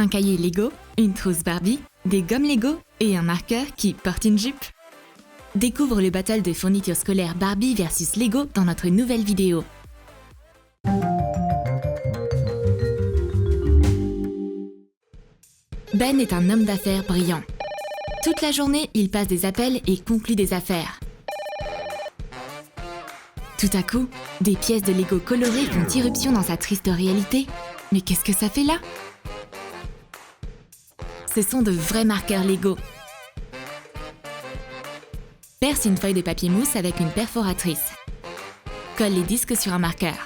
Un cahier Lego, une trousse Barbie, des gommes Lego et un marqueur qui porte une jupe. Découvre le battle de fournitures scolaires Barbie versus Lego dans notre nouvelle vidéo. Ben est un homme d'affaires brillant. Toute la journée, il passe des appels et conclut des affaires. Tout à coup, des pièces de Lego colorées font irruption dans sa triste réalité. Mais qu'est-ce que ça fait là? Ce sont de vrais marqueurs Lego. Perce une feuille de papier mousse avec une perforatrice. Colle les disques sur un marqueur.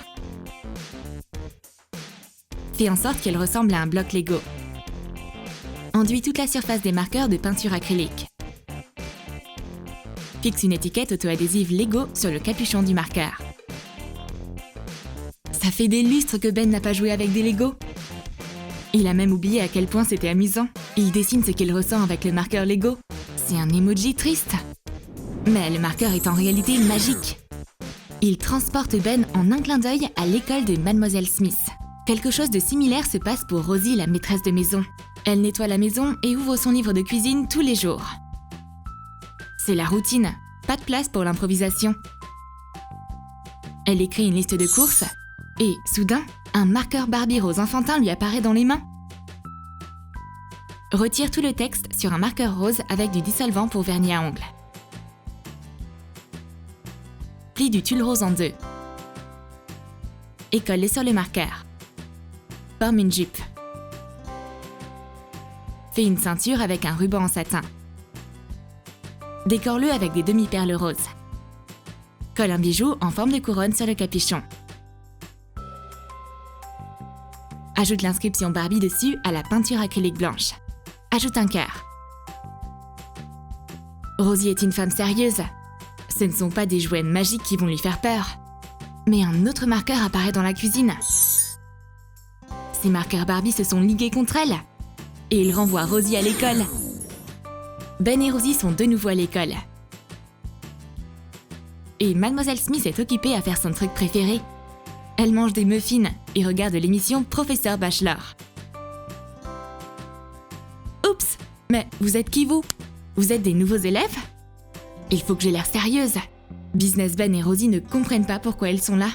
Fais en sorte qu'elle ressemble à un bloc Lego. Enduis toute la surface des marqueurs de peinture acrylique. Fixe une étiquette auto-adhésive Lego sur le capuchon du marqueur. Ça fait des lustres que Ben n'a pas joué avec des Lego. Il a même oublié à quel point c'était amusant. Il dessine ce qu'il ressent avec le marqueur Lego. C'est un emoji triste. Mais le marqueur est en réalité magique. Il transporte Ben en un clin d'œil à l'école de Mademoiselle Smith. Quelque chose de similaire se passe pour Rosie, la maîtresse de maison. Elle nettoie la maison et ouvre son livre de cuisine tous les jours. C'est la routine, pas de place pour l'improvisation. Elle écrit une liste de courses et, soudain, un marqueur Barbie rose enfantin lui apparaît dans les mains. Retire tout le texte sur un marqueur rose avec du dissolvant pour vernis à ongles. Plie du tulle rose en deux. Et colle-le sur le marqueur. Forme une jupe. Fais une ceinture avec un ruban en satin. Décore-le avec des demi-perles roses. Colle un bijou en forme de couronne sur le capuchon. Ajoute l'inscription Barbie dessus à la peinture acrylique blanche. Ajoute un cœur. Rosie est une femme sérieuse. Ce ne sont pas des jouets magiques qui vont lui faire peur. Mais un autre marqueur apparaît dans la cuisine. Ces marqueurs Barbie se sont ligués contre elle. Et ils renvoient Rosie à l'école. Ben et Rosie sont de nouveau à l'école. Et Mademoiselle Smith est occupée à faire son truc préféré. Elle mange des muffins et regarde l'émission Professeur Bachelor. Oups! Mais vous êtes qui vous? Vous êtes des nouveaux élèves? Il faut que j'ai l'air sérieuse. Business Ben et Rosie ne comprennent pas pourquoi elles sont là.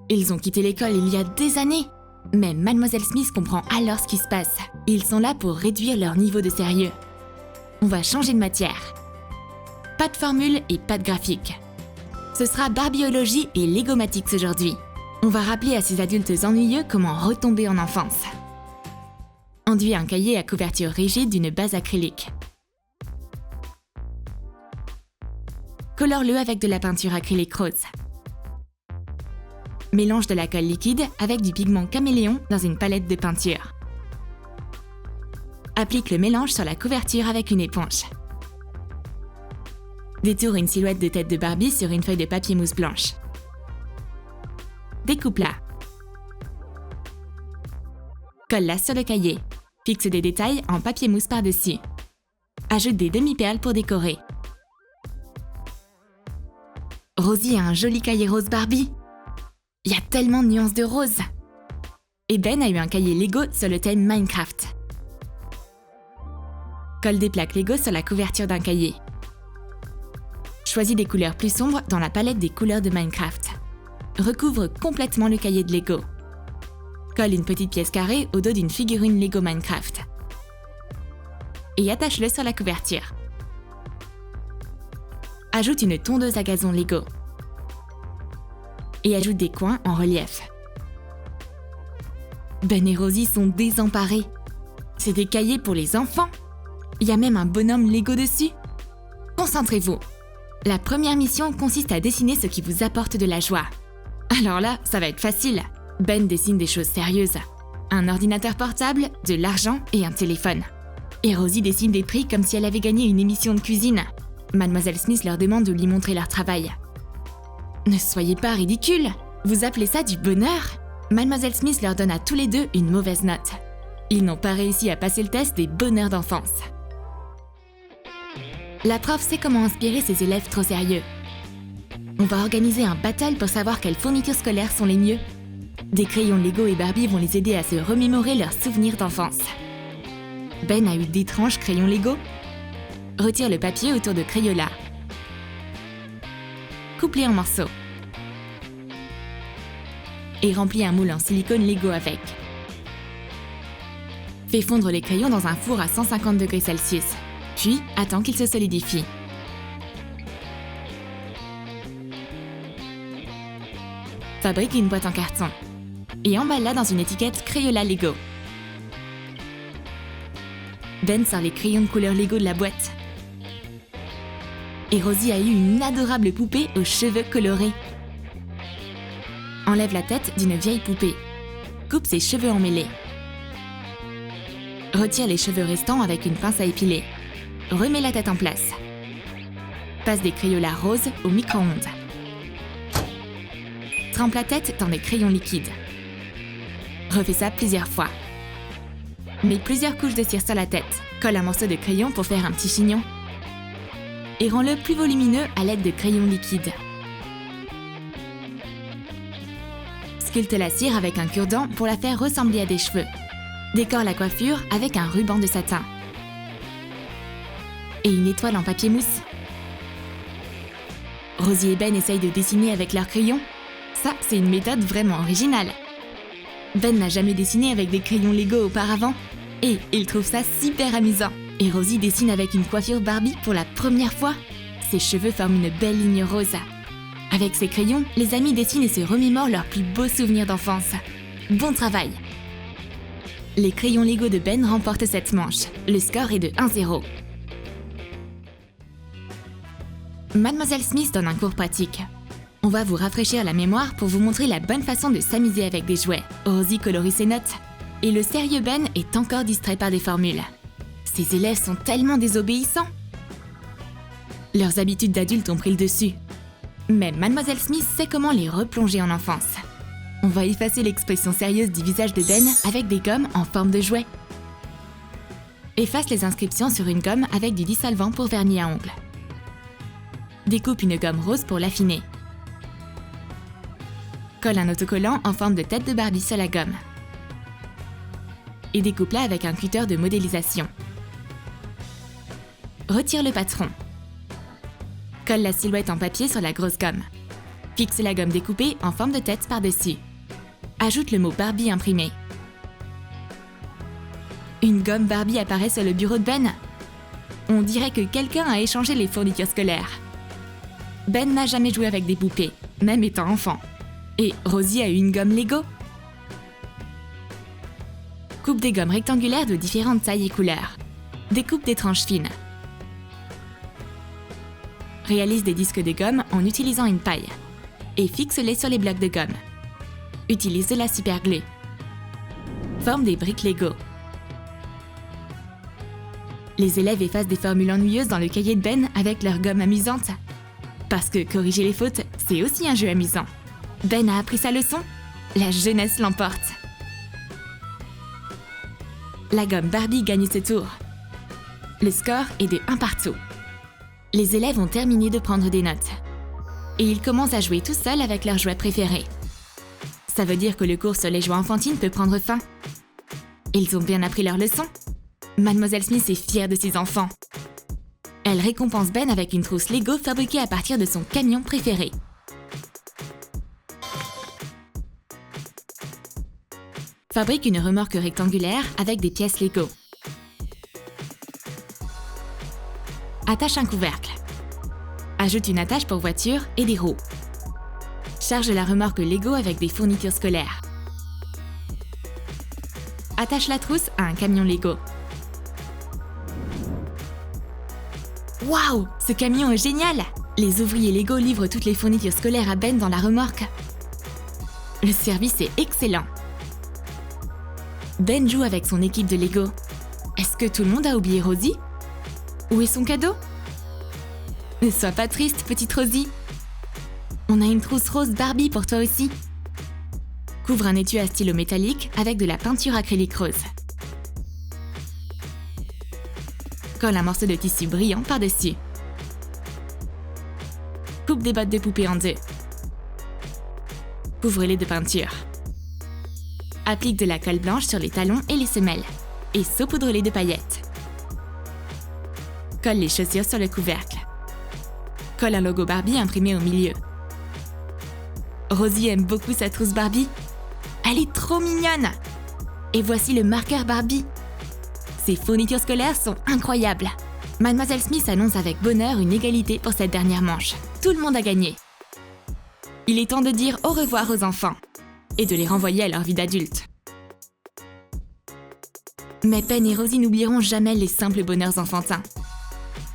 Ils ont quitté l'école il y a des années. Mais Mademoiselle Smith comprend alors ce qui se passe. Ils sont là pour réduire leur niveau de sérieux. On va changer de matière. Pas de formule et pas de graphique. Ce sera Barbiologie et Legomatics aujourd'hui. On va rappeler à ces adultes ennuyeux comment retomber en enfance. Enduis un cahier à couverture rigide d'une base acrylique. Colore-le avec de la peinture acrylique rose. Mélange de la colle liquide avec du pigment caméléon dans une palette de peinture. Applique le mélange sur la couverture avec une éponge. Détourne une silhouette de tête de Barbie sur une feuille de papier mousse blanche. Découpe-la. Colle-la sur le cahier. Fixe des détails en papier mousse par-dessus. Ajoute des demi-perles pour décorer. Rosie a un joli cahier rose Barbie. Il y a tellement de nuances de rose. Et Ben a eu un cahier Lego sur le thème Minecraft. Colle des plaques Lego sur la couverture d'un cahier. Choisis des couleurs plus sombres dans la palette des couleurs de Minecraft. Recouvre complètement le cahier de Lego. Colle une petite pièce carrée au dos d'une figurine Lego Minecraft. Et attache-le sur la couverture. Ajoute une tondeuse à gazon Lego. Et ajoute des coins en relief. Ben et Rosie sont désemparés. C'est des cahiers pour les enfants. Il y a même un bonhomme Lego dessus. Concentrez-vous. La première mission consiste à dessiner ce qui vous apporte de la joie. Alors là, ça va être facile. Ben dessine des choses sérieuses. Un ordinateur portable, de l'argent et un téléphone. Et Rosie dessine des prix comme si elle avait gagné une émission de cuisine. Mademoiselle Smith leur demande de lui montrer leur travail. Ne soyez pas ridicules. Vous appelez ça du bonheur? Mademoiselle Smith leur donne à tous les deux une mauvaise note. Ils n'ont pas réussi à passer le test des bonheurs d'enfance. La prof sait comment inspirer ses élèves trop sérieux. On va organiser un battle pour savoir quelles fournitures scolaires sont les mieux. Des crayons Lego et Barbie vont les aider à se remémorer leurs souvenirs d'enfance. Ben a eu d'étranges crayons Lego. Retire le papier autour de Crayola. Coupe-les en morceaux. Et remplis un moule en silicone Lego avec. Fais fondre les crayons dans un four à 150 degrés Celsius, puis attends qu'ils se solidifient. Fabrique une boîte en carton et emballe-la dans une étiquette Crayola Lego. Ben sort les crayons de couleur Lego de la boîte. Et Rosie a eu une adorable poupée aux cheveux colorés. Enlève la tête d'une vieille poupée. Coupe ses cheveux emmêlés. Retire les cheveux restants avec une pince à épiler. Remets la tête en place. Passe des Crayolas roses au micro-ondes. Trempe la tête dans des crayons liquides. Refais ça plusieurs fois. Mets plusieurs couches de cire sur la tête. Colle un morceau de crayon pour faire un petit chignon. Et rends-le plus volumineux à l'aide de crayons liquides. Sculpte la cire avec un cure-dent pour la faire ressembler à des cheveux. Décore la coiffure avec un ruban de satin. Et une étoile en papier mousse. Rosie et Ben essayent de dessiner avec leurs crayons. Ça, c'est une méthode vraiment originale. Ben n'a jamais dessiné avec des crayons Lego auparavant. Et il trouve ça super amusant. Et Rosie dessine avec une coiffure Barbie pour la première fois. Ses cheveux forment une belle ligne rose. Avec ses crayons, les amis dessinent et se remémorent leurs plus beaux souvenirs d'enfance. Bon travail! Les crayons Lego de Ben remportent cette manche. Le score est de 1-0. Mademoiselle Smith donne un cours pratique. On va vous rafraîchir la mémoire pour vous montrer la bonne façon de s'amuser avec des jouets. Rosie colorie ses notes. Et le sérieux Ben est encore distrait par des formules. Ces élèves sont tellement désobéissants. Leurs habitudes d'adultes ont pris le dessus. Mais Mademoiselle Smith sait comment les replonger en enfance. On va effacer l'expression sérieuse du visage de Ben avec des gommes en forme de jouets. Efface les inscriptions sur une gomme avec du dissolvant pour vernis à ongles. Découpe une gomme rose pour l'affiner. Colle un autocollant en forme de tête de Barbie sur la gomme. Et découpe-la avec un cutter de modélisation. Retire le patron. Colle la silhouette en papier sur la grosse gomme. Fixe la gomme découpée en forme de tête par-dessus. Ajoute le mot Barbie imprimé. Une gomme Barbie apparaît sur le bureau de Ben. On dirait que quelqu'un a échangé les fournitures scolaires. Ben n'a jamais joué avec des poupées, même étant enfant. Et Rosie a eu une gomme Lego. Coupe des gommes rectangulaires de différentes tailles et couleurs. Découpe des tranches fines. Réalise des disques de gomme en utilisant une paille. Et fixe-les sur les blocs de gomme. Utilise de la superglue. Forme des briques Lego. Les élèves effacent des formules ennuyeuses dans le cahier de Ben avec leurs gommes amusantes. Parce que corriger les fautes, c'est aussi un jeu amusant. Ben a appris sa leçon. La jeunesse l'emporte. La gomme Barbie gagne ce tour. Le score est de 1 partout. Les élèves ont terminé de prendre des notes. Et ils commencent à jouer tout seuls avec leurs jouets préférés. Ça veut dire que le cours sur les jouets enfantines peut prendre fin. Ils ont bien appris leur leçon. Mademoiselle Smith est fière de ses enfants. Elle récompense Ben avec une trousse Lego fabriquée à partir de son camion préféré. Fabrique une remorque rectangulaire avec des pièces Lego. Attache un couvercle. Ajoute une attache pour voiture et des roues. Charge la remorque Lego avec des fournitures scolaires. Attache la trousse à un camion Lego. Waouh, ce camion est génial! Les ouvriers Lego livrent toutes les fournitures scolaires à Ben dans la remorque. Le service est excellent. Ben joue avec son équipe de Lego. Est-ce que tout le monde a oublié Rosie? Où est son cadeau? Ne sois pas triste, petite Rosie. On a une trousse rose Barbie pour toi aussi. Couvre un étui à stylo métallique avec de la peinture acrylique rose. Colle un morceau de tissu brillant par-dessus. Coupe des bottes de poupée en deux. Couvre-les de peinture. Applique de la colle blanche sur les talons et les semelles. et saupoudre-les de paillettes. Colle les chaussures sur le couvercle. Colle un logo Barbie imprimé au milieu. Rosie aime beaucoup sa trousse Barbie. Elle est trop mignonne! Et voici le marqueur Barbie. Ses fournitures scolaires sont incroyables. Mademoiselle Smith annonce avec bonheur une égalité pour cette dernière manche. Tout le monde a gagné. Il est temps de dire au revoir aux enfants et de les renvoyer à leur vie d'adulte. Mais Pen et Rosie n'oublieront jamais les simples bonheurs enfantins.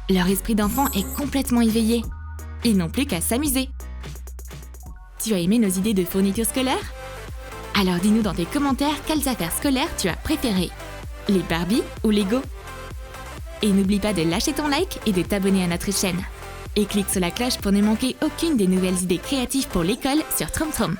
Leur esprit d'enfant est complètement éveillé. Ils n'ont plus qu'à s'amuser. Tu as aimé nos idées de fournitures scolaires? Alors dis-nous dans tes commentaires quelles affaires scolaires tu as préférées. Les Barbie ou Lego? Et n'oublie pas de lâcher ton like et de t'abonner à notre chaîne. Et clique sur la cloche pour ne manquer aucune des nouvelles idées créatives pour l'école sur TromTrom.